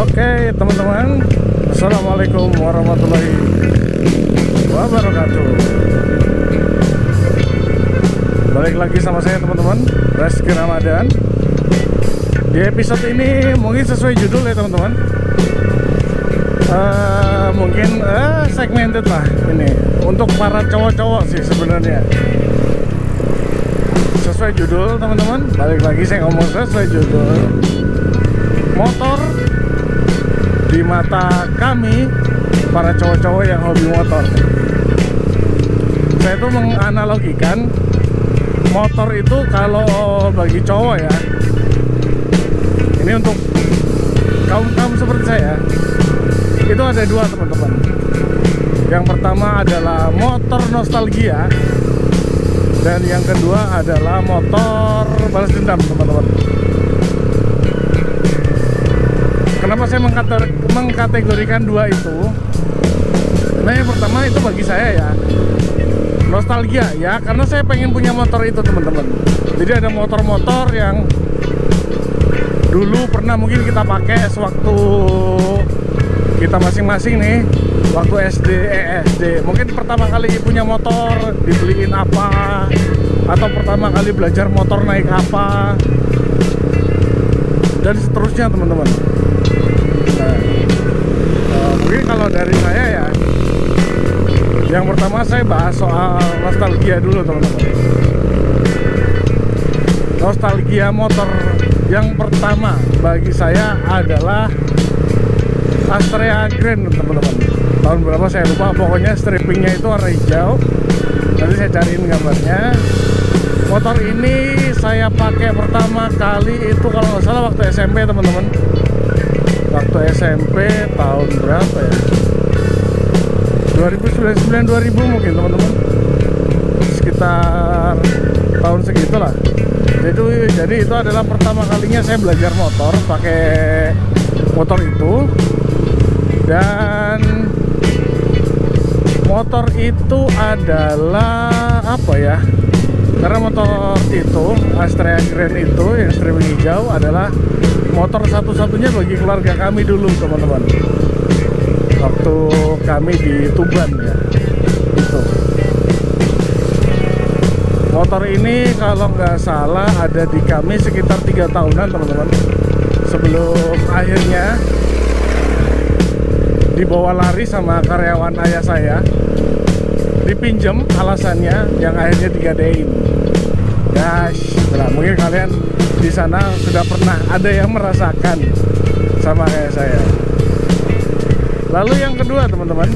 Oke teman-teman, Assalamualaikum warahmatullahi wabarakatuh. Balik lagi sama saya teman-teman, Reski Ramadan. Di episode ini mungkin sesuai judul ya teman-teman, mungkin segmented lah ini untuk para cowok-cowok sih sebenarnya. Sesuai judul teman-teman, balik lagi saya ngomong sesuai judul. Motor di mata kami para cowok-cowok yang hobi motor. Saya tuh menganalogikan motor itu kalau bagi cowok ya, ini untuk kaum-kaum seperti saya, itu ada dua teman-teman. Yang pertama adalah motor nostalgia, dan yang kedua adalah motor balas dendam teman-teman. Kenapa saya mengkategorikan dua itu? Nah, yang pertama itu bagi saya ya nostalgia ya, karena saya pengen punya motor itu teman-teman. Jadi ada motor-motor yang dulu pernah mungkin kita pakai sewaktu kita masing-masing nih, waktu SD. Mungkin pertama kali punya motor dibeliin apa, atau pertama kali belajar motor naik apa, dan seterusnya teman-teman. Mungkin kalau dari saya ya, yang pertama saya bahas soal nostalgia dulu teman-teman. Nostalgia motor yang pertama bagi saya adalah Astrea Grand teman-teman. Tahun berapa saya lupa, pokoknya strippingnya itu warna hijau. Nanti saya cariin gambarnya. Motor ini saya pakai pertama kali itu kalau nggak salah waktu SMP teman-teman. Waktu SMP tahun berapa ya? 2009 2000 mungkin teman-teman. Sekitar tahun segitulah. Jadi itu adalah pertama kalinya saya belajar motor, pakai motor itu. Dan motor itu adalah apa ya? Karena motor itu, Astrea Grand itu yang stripping hijau adalah motor satu-satunya bagi keluarga kami dulu teman-teman. Waktu kami di Tuban ya, itu. Motor ini kalau nggak salah ada di kami sekitar 3 tahunan teman-teman. Sebelum akhirnya dibawa lari sama karyawan ayah saya, dipinjam alasannya, yang akhirnya digadein. Guys, nah, mungkin kalian di sana sudah pernah ada yang merasakan sama kayak saya. Lalu yang kedua teman-teman,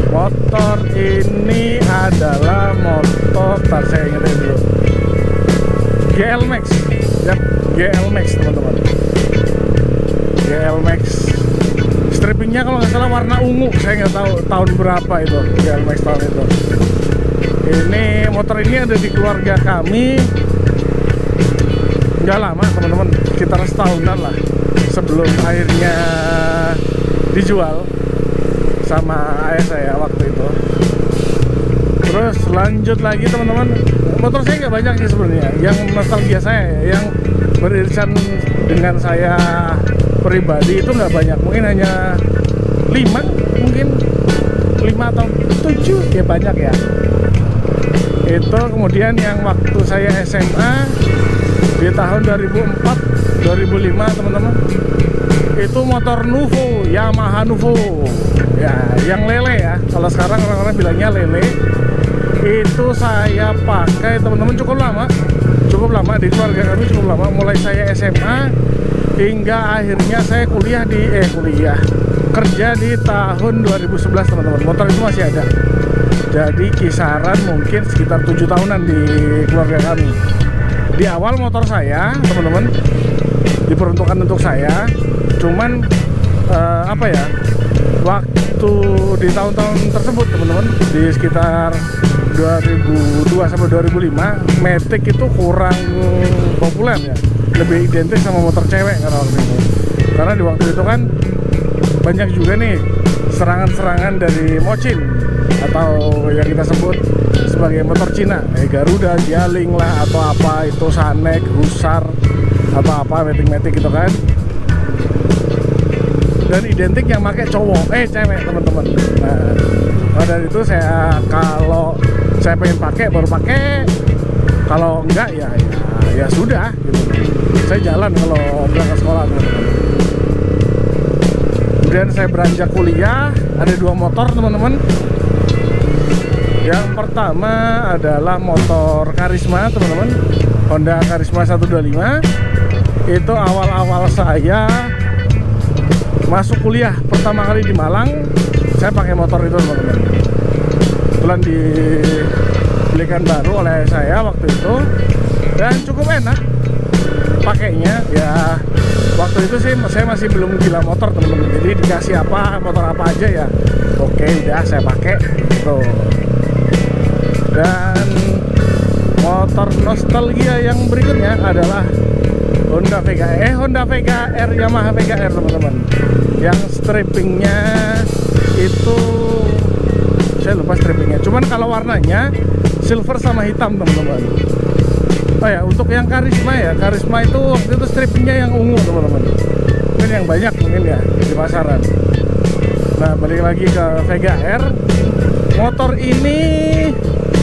motor ini adalah motor, saya ingetin dulu, GL Max. Yap, GL Max teman-teman. GL Max. Strippingnya kalau nggak salah warna ungu, saya nggak tahu tahun berapa itu GL Max tahun itu. Ini motor ini ada di keluarga kami nggak lama teman-teman, sekitar setahunan lah sebelum akhirnya dijual sama ayah saya waktu itu. Terus lanjut lagi teman-teman, motor saya nggak banyak sih sebenarnya. Yang nostalgia saya, yang beririsan dengan saya pribadi itu nggak banyak, mungkin hanya 5 atau 7 ya, banyak ya. Itu kemudian yang waktu saya SMA di tahun 2004-2005 teman-teman, itu motor Nuvo, Yamaha Nuvo ya, yang lele ya, kalau sekarang orang-orang bilangnya lele. Itu saya pakai teman-teman cukup lama di keluarga kami, cukup lama, mulai saya SMA hingga akhirnya saya kerja di tahun 2011 teman-teman. Motor itu masih ada, jadi kisaran mungkin sekitar 7 tahunan di keluarga kami. Di awal motor saya teman-teman diperuntukkan untuk saya, cuman waktu di tahun-tahun tersebut teman-teman, di sekitar 2002 sampai 2005 Matic itu kurang populer ya, lebih identik sama motor cewek karena waktu itu. Karena di waktu itu kan banyak juga nih serangan-serangan dari Mochin atau yang kita sebut sebagai motor Cina, Garuda, Jialing lah, atau apa itu, Sanek, Husar, atau apa, Matic gitu kan. dan identik yang pakai cewek teman-teman. Nah, dari itu saya kalau saya pengen pakai baru pakai, kalau enggak ya sudah gitu. Saya jalan kalau berangkat sekolah teman-teman. Kemudian saya beranjak kuliah, ada 2 motor teman-teman. Yang pertama adalah motor Karisma teman-teman, Honda Karisma 125. Itu awal-awal saya masuk kuliah pertama kali di Malang, saya pakai motor itu teman-teman. Kebetulan dibelikan baru oleh saya waktu itu, dan cukup enak pakainya. Ya waktu itu sih saya masih belum gila motor teman-teman, jadi dikasih motor apa aja ya oke, udah saya pakai gitu. Dan motor nostalgia yang berikutnya adalah Honda Vega R, Yamaha Vega R teman-teman. Yang strippingnya itu saya lupa strippingnya, cuman kalau warnanya silver sama hitam teman-teman. Oh ya, untuk yang Karisma itu waktu itu strippingnya yang ungu teman-teman. Mungkin yang banyak mungkin ya di pasaran. Nah, balik lagi ke Vega R. Motor ini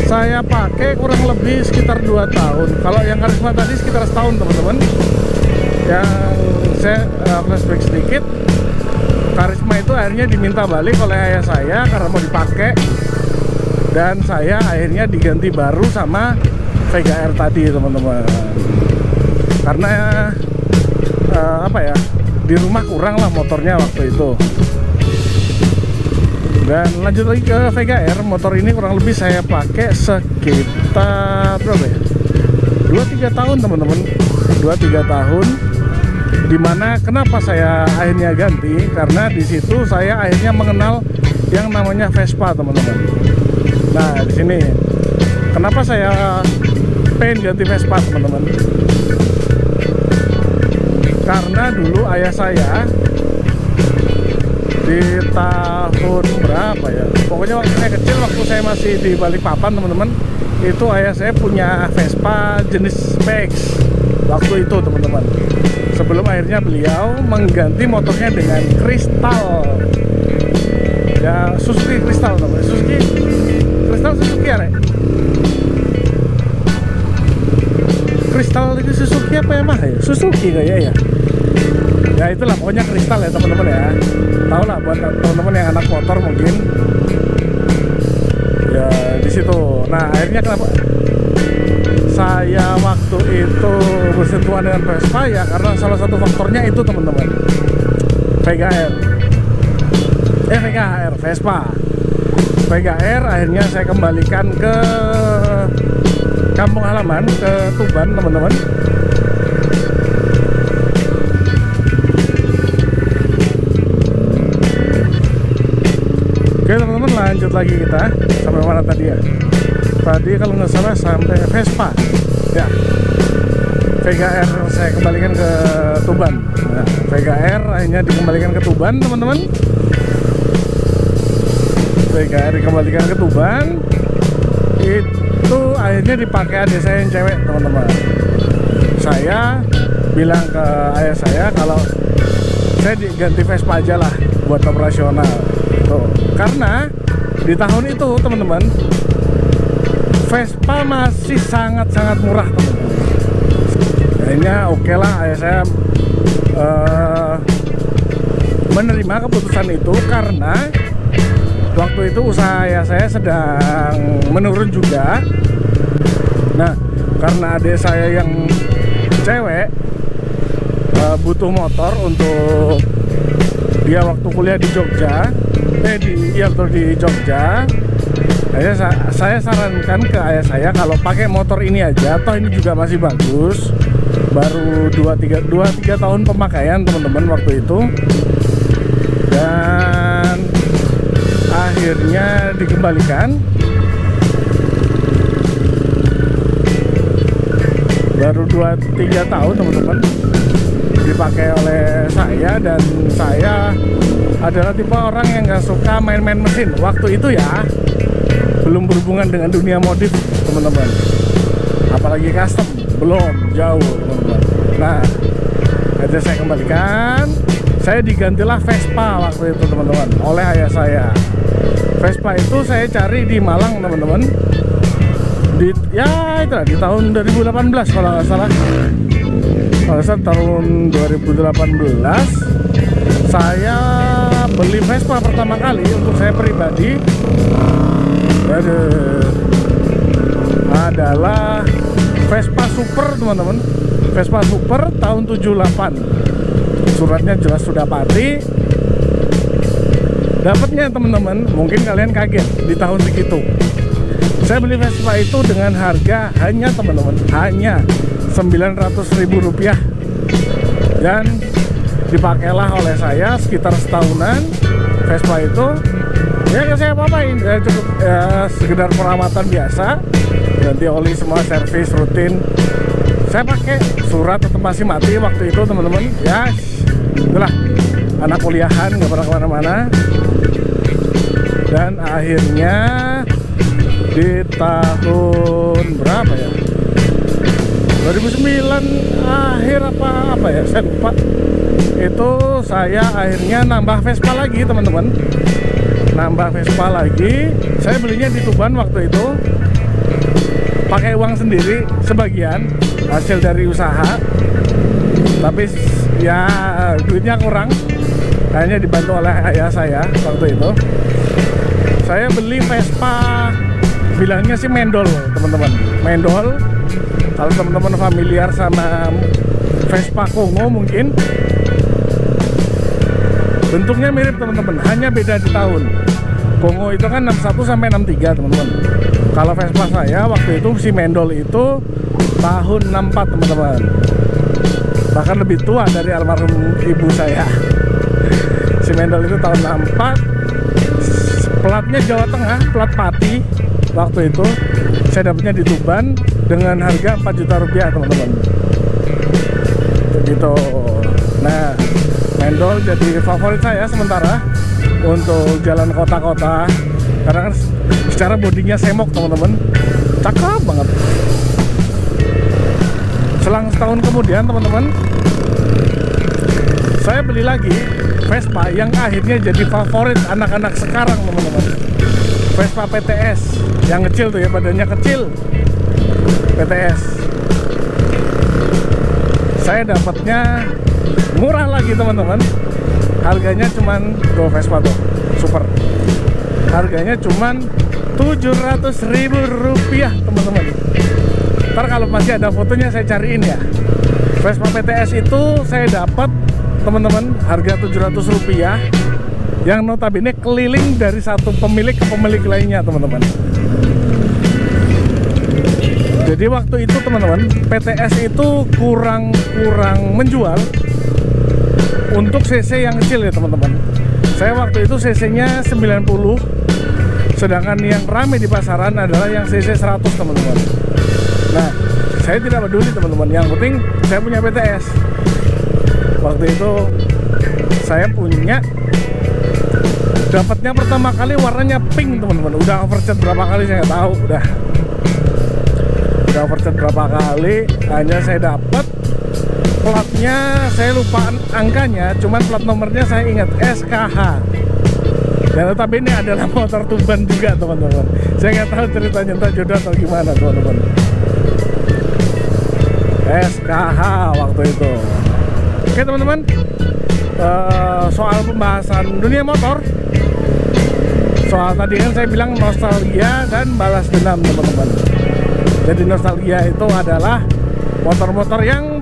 saya pakai kurang lebih sekitar 2 tahun. Kalau yang Karisma tadi sekitar setahun teman-teman. Yang saya flashback sedikit, Karisma itu akhirnya diminta balik oleh ayah saya karena mau dipakai, dan saya akhirnya diganti baru sama Vega R tadi teman-teman. Karena di rumah kurang lah motornya waktu itu. Dan lanjut lagi ke Vega R. Motor ini kurang lebih saya pakai sekitar berapa ya, 2-3 tahun teman-teman, 2-3 tahun. Dimana kenapa saya akhirnya ganti, karena di situ saya akhirnya mengenal yang namanya Vespa teman-teman. Nah, di sini kenapa saya pengen ganti Vespa teman-teman, karena dulu ayah saya di tahun berapa ya, pokoknya waktu saya kecil, waktu saya masih di Balikpapan teman-teman, itu ayah saya punya Vespa jenis PX waktu itu teman-teman, sebelum akhirnya beliau mengganti motornya dengan Kristal ya, Suzuki Kristal teman-teman. Suzuki ya, Kristal itu Suzuki apa ya, Suzuki kayak ya. Ya itulah pokoknya Kristal ya teman-teman ya. Tahu lah buat teman-teman yang anak motor mungkin. Ya di situ. Nah, akhirnya kenapa saya waktu itu bersentuhan dengan Vespa ya, karena salah satu faktornya itu teman-teman. Vega R, Vespa. Vega R akhirnya saya kembalikan ke kampung halaman, ke Tuban teman-teman. Oke teman-teman, lanjut lagi kita sampai mana tadi ya? Tadi kalau nggak salah sampai Vespa ya. Vega R saya kembalikan ke Tuban. Nah, Vega R akhirnya dikembalikan ke Tuban teman-teman. Vega R dikembalikan ke Tuban, itu akhirnya dipakai adik saya yang cewek teman-teman. Saya bilang ke ayah saya kalau saya diganti Vespa aja lah buat operasional tuh. Karena di tahun itu teman-teman, Vespa masih sangat-sangat murah teman-teman. Akhirnya oke lah, ayah saya menerima keputusan itu, karena waktu itu usaha ayah saya sedang menurun juga. Nah, karena adik saya yang cewek butuh motor untuk dia waktu kuliah di Jogja, di Jogja. Saya sarankan ke ayah saya kalau pakai motor ini aja, toh ini juga masih bagus, baru 2-3 tahun pemakaian teman-teman waktu itu. Dan akhirnya dikembalikan, baru 2-3 tahun teman-teman dipakai oleh saya. Dan saya adalah tipe orang yang gak suka main-main mesin waktu itu ya, belum berhubungan dengan dunia modif teman-teman, apalagi custom, belum, jauh teman-teman. Nah, akhirnya saya kembalikan, saya digantilah Vespa waktu itu teman-teman oleh ayah saya. Vespa itu saya cari di Malang teman-teman, di tahun 2018 kalau nggak salah. Kalau nggak salah tahun 2018 saya beli Vespa pertama kali untuk saya pribadi. Adalah Vespa Super teman-teman, Vespa Super tahun 78. Suratnya jelas sudah pati. Dapatnya teman-teman, mungkin kalian kaget di tahun segitu. Saya beli Vespa itu dengan harga hanya teman-teman, hanya 900.000 rupiah. Dan dipakailah oleh saya sekitar setahunan Vespa itu. Ya nggak saya apa-apain, ya cukup sekedar perawatan biasa, ganti oli semua, servis rutin. Saya pakai, surat tetap masih mati waktu itu teman-teman. Ya itulah, anak kuliahan nggak pernah kemana-mana. Dan akhirnya di tahun berapa ya, 2009 akhir apa ya, saya lupa. Itu saya akhirnya nambah Vespa lagi teman-teman, nambah Vespa lagi. Saya belinya di Tuban waktu itu, pakai uang sendiri sebagian hasil dari usaha, tapi ya duitnya kurang, hanya dibantu oleh ayah saya waktu itu. Saya beli Vespa, bilangnya sih mendol teman-teman, mendol. Kalau teman-teman familiar sama Vespa Kongo mungkin bentuknya mirip teman-teman, hanya beda di tahun. Kongo itu kan 61 sampai 63 teman-teman. Kalau Vespa saya waktu itu si mendol itu tahun 64 teman-teman, bahkan lebih tua dari almarhum ibu saya. Si mendol itu tahun 64, platnya Jawa Tengah, plat Pati. Waktu itu saya dapatnya di Tuban dengan harga 4 juta rupiah teman-teman, begitu. Nah, mendol jadi favorit saya sementara untuk jalan kota-kota, karena kan secara bodinya semok teman-teman, cakep banget. Selang setahun kemudian teman-teman, saya beli lagi Vespa yang akhirnya jadi favorit anak-anak sekarang teman-teman. Vespa PTS yang kecil tuh ya, badannya kecil, PTS. Saya dapatnya murah lagi teman-teman, harganya cuman tuh Vespa tuh Super, harganya cuman 700.000 rupiah teman-teman. Ntar kalau masih ada fotonya saya cariin ya. Vespa PTS itu saya dapat teman-teman harga 700 rupiah, yang notabene keliling dari satu pemilik ke pemilik lainnya teman-teman. Jadi waktu itu teman-teman, PTS itu kurang menjual untuk CC yang kecil ya teman-teman. Saya waktu itu CC-nya 90, sedangkan yang rame di pasaran adalah yang CC 100 teman-teman. Nah, saya tidak peduli teman-teman, yang penting saya punya PTS. Waktu itu saya punya, dapatnya pertama kali warnanya pink teman-teman. Udah overchat berapa kali saya nggak tahu, udah overchat berapa kali, hanya saya dapat platnya, saya lupa angkanya, cuman plat nomornya saya ingat SKH. Dan notabene adalah motor Tuban juga teman-teman. Saya nggak tahu ceritanya, entah jodoh atau gimana teman-teman. SKH waktu itu. Oke teman-teman, soal pembahasan dunia motor, soal tadi kan saya bilang nostalgia dan balas dendam teman-teman. Jadi nostalgia itu adalah motor-motor yang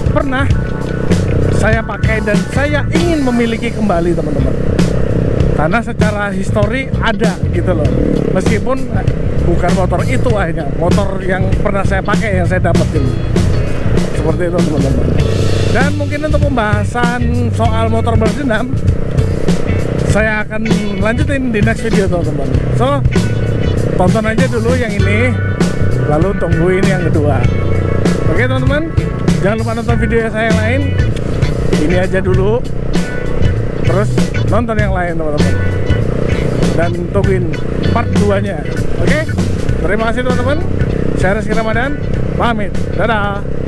pernah saya pakai dan saya ingin memiliki kembali teman-teman, karena secara histori ada gitu loh. Meskipun bukan motor itu, akhirnya motor yang pernah saya pakai yang saya dapetin, seperti itu teman-teman. Dan mungkin untuk pembahasan soal motor balas dendam saya akan lanjutin di next video teman-teman. So tonton aja dulu yang ini, lalu tungguin yang kedua. Oke teman-teman, jangan lupa nonton video saya yang lain. Ini aja dulu, terus nonton yang lain teman-teman, dan tungguin part 2 nya. Oke, terima kasih teman-teman. Saya Rizky Ramadan, pamit, dadah.